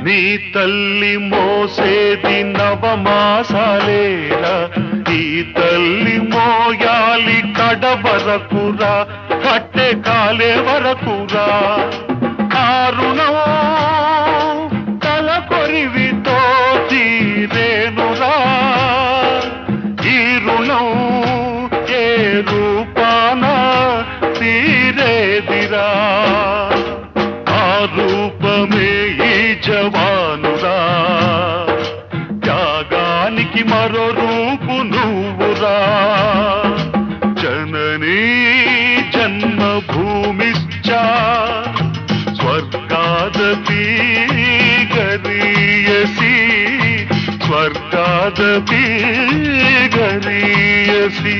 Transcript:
నీ తల్లి మోసేది నవమాసాలేరా, ఈ తల్లి మోయాలి కడ వరకురా, కట్టె కాలే వరకురా. ఆ రుణం తల కొరివితో తీరేనురా, ఈ రుణం ఏ రూపాన తీరేదిరా. ఆ రూపమే ఈ జవానురా, త్యాగానికి మరో రూపు నువ్వురా. జననీ జన్మభూమిశ్చ స్వర్గాదపి గరీయసి, స్వర్గాదపి గరీయసి.